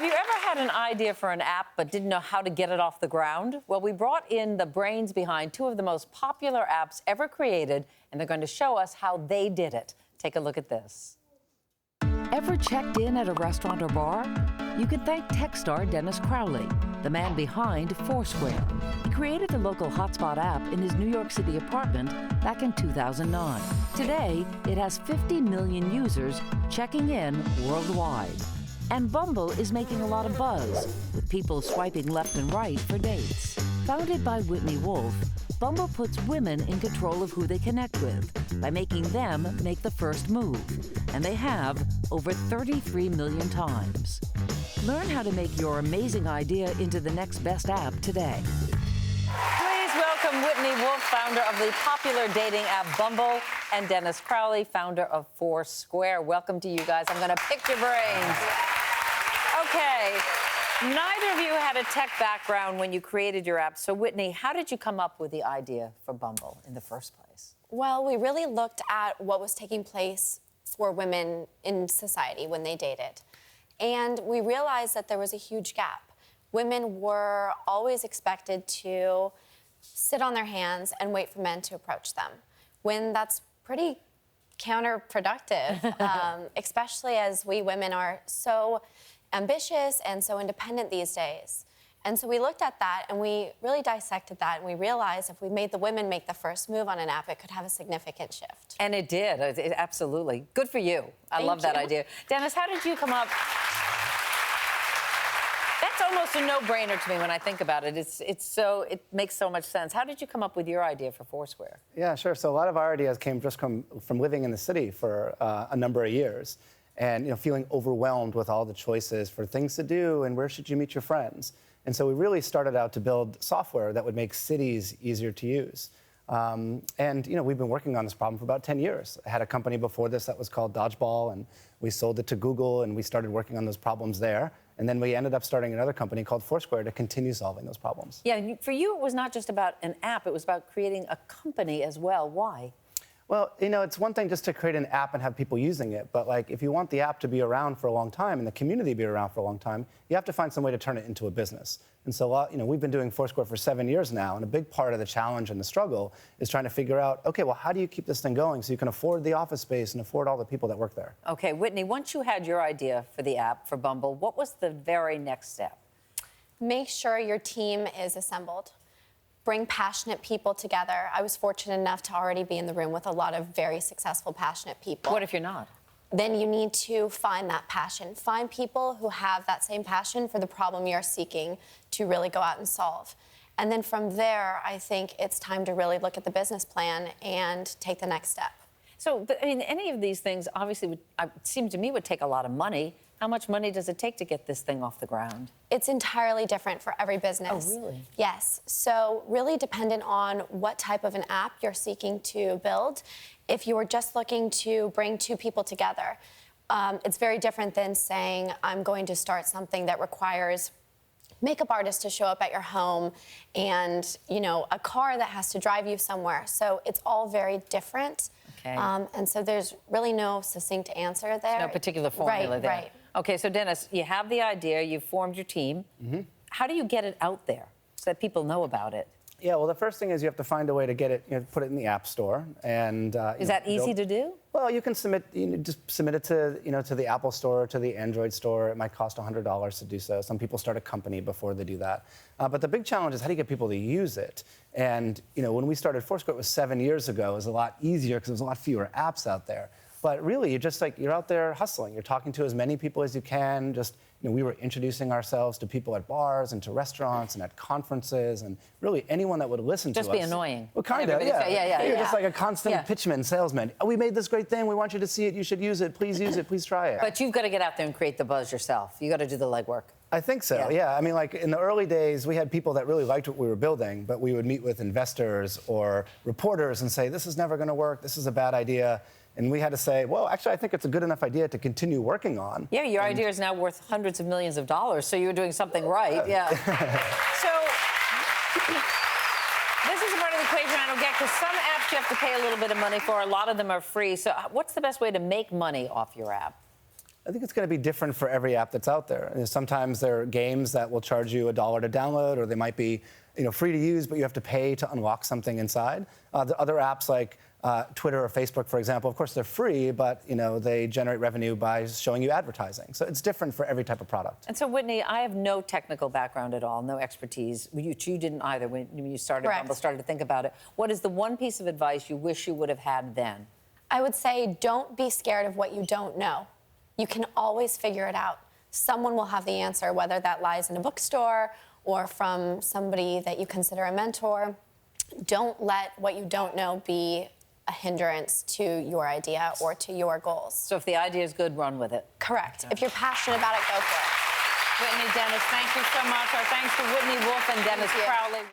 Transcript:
Have you ever had an idea for an app but didn't know how to get it off the ground? Well, we brought in the brains behind two of the most popular apps ever created, and they're going to show us how they did it. Take a look at this. Ever checked in at a restaurant or bar? You can thank tech star Dennis Crowley, the man behind Foursquare. He created the local hotspot app in his New York City apartment back in 2009. Today, it has 50 million users checking in worldwide. And Bumble is making a lot of buzz, with people swiping left and right for dates. Founded by Whitney Wolfe, Bumble puts women in control of who they connect with by making them make the first move. And they have over 33 million times. Learn how to make your amazing idea into the next best app today. Please welcome Whitney Wolfe, founder of the popular dating app Bumble, and Dennis Crowley, founder of Foursquare. Welcome to you guys. I'm going to pick your brains. Okay. Neither of you had a tech background when you created your app. So, Whitney, how did you come up with the idea for Bumble in the first place? Well, we really looked at what was taking place for women in society when they dated. And we realized that there was a huge gap. Women were always expected to sit on their hands and wait for men to approach them, when that's pretty counterproductive, especially as we women are so ambitious and so independent these days. And so we looked at that and we really dissected that, and we realized if we made the women make the first move on an app, it could have a significant shift. And it did. Absolutely. Good for you. I love that idea. Dennis, how did you come up? That's almost a no-brainer to me when I think about it. It makes so much sense. How did you come up with your idea for Foursquare? Yeah, sure. So a lot of our ideas came just from living in the city for a number of years. And feeling overwhelmed with all the choices for things to do and where should you meet your friends. And so we really started out to build software that would make cities easier to use. And we've been working on this problem for about 10 years. I had a company before this that was called Dodgeball, and we sold it to Google, and we started working on those problems there. And then we ended up starting another company called Foursquare to continue solving those problems. Yeah, for you, it was not just about an app, it was about creating a company as well. Why? Well, it's one thing just to create an app and have people using it, but if you want the app to be around for a long time and the community to be around for a long time, you have to find some way to turn it into a business. And so, we've been doing Foursquare for 7 years now, and a big part of the challenge and the struggle is trying to figure out, okay, well, how do you keep this thing going so you can afford the office space and afford all the people that work there? Okay, Whitney, once you had your idea for the app for Bumble, what was the very next step? Make sure your team is assembled. Bring passionate people together. I was fortunate enough to already be in the room with a lot of very successful, passionate people. What if you're not? Then you need to find that passion. Find people who have that same passion for the problem you're seeking to really go out and solve. And then from there, I think it's time to really look at the business plan and take the next step. So, any of these things obviously it seems to me would take a lot of money. How much money does it take to get this thing off the ground? It's entirely different for every business. Oh, really? Yes. So really dependent on what type of an app you're seeking to build. If you were just looking to bring two people together, it's very different than saying, I'm going to start something that requires makeup artists to show up at your home and, a car that has to drive you somewhere. So it's all very different. Okay. And so there's really no succinct answer there. No particular formula there. Right. Okay, so Dennis, you have the idea, you've formed your team. Mm-hmm. How do you get it out there so that people know about it? Yeah, well, the first thing is you have to find a way to get it, put it in the App Store, and is that easy to do? Well, you can submit, just submit it to, to the Apple Store, to the Android Store. It might cost $100 to do so. Some people start a company before they do that. But the big challenge is how do you get people to use it? And when we started Foursquare, it was 7 years ago. It was a lot easier because there was a lot fewer apps out there. But really, you're just you're out there hustling. You're talking to as many people as you can. Just, we were introducing ourselves to people at bars and to restaurants and at conferences and really anyone that would listen to us. Just be annoying. Well, kind of, yeah. Yeah. You're just like a constant pitchman, salesman. Oh, we made this great thing. We want you to see it. You should use it. Please use it. Please try it. But you've got to get out there and create the buzz yourself. You got to do the legwork. I think so, yeah. In the early days, we had people that really liked what we were building, but we would meet with investors or reporters and say, this is never going to work. This is a bad idea. And we had to say, well, actually, I think it's a good enough idea to continue working on. Yeah, your idea is now worth hundreds of millions of dollars, so you're doing something right, yeah. So, this is a part of the equation I don't get, because some apps you have to pay a little bit of money for, a lot of them are free. So what's the best way to make money off your app? I think it's going to be different for every app that's out there. And sometimes there are games that will charge you $1 to download, or they might be, free to use, but you have to pay to unlock something inside. The other apps like Twitter or Facebook, for example, of course they're free, but they generate revenue by showing you advertising. So it's different for every type of product. And so, Whitney, I have no technical background at all, no expertise. You didn't either when you started Correct. Bumble, started to think about it. What is the one piece of advice you wish you would have had then? I would say don't be scared of what you don't know. You can always figure it out. Someone will have the answer, whether that lies in a bookstore or from somebody that you consider a mentor. Don't let what you don't know be a hindrance to your idea or to your goals. So if the idea is good, run with it. Correct. If you're passionate about it, go for it. Whitney, Dennis, thank you so much. Our thanks to Whitney Wolfe and Dennis Crowley.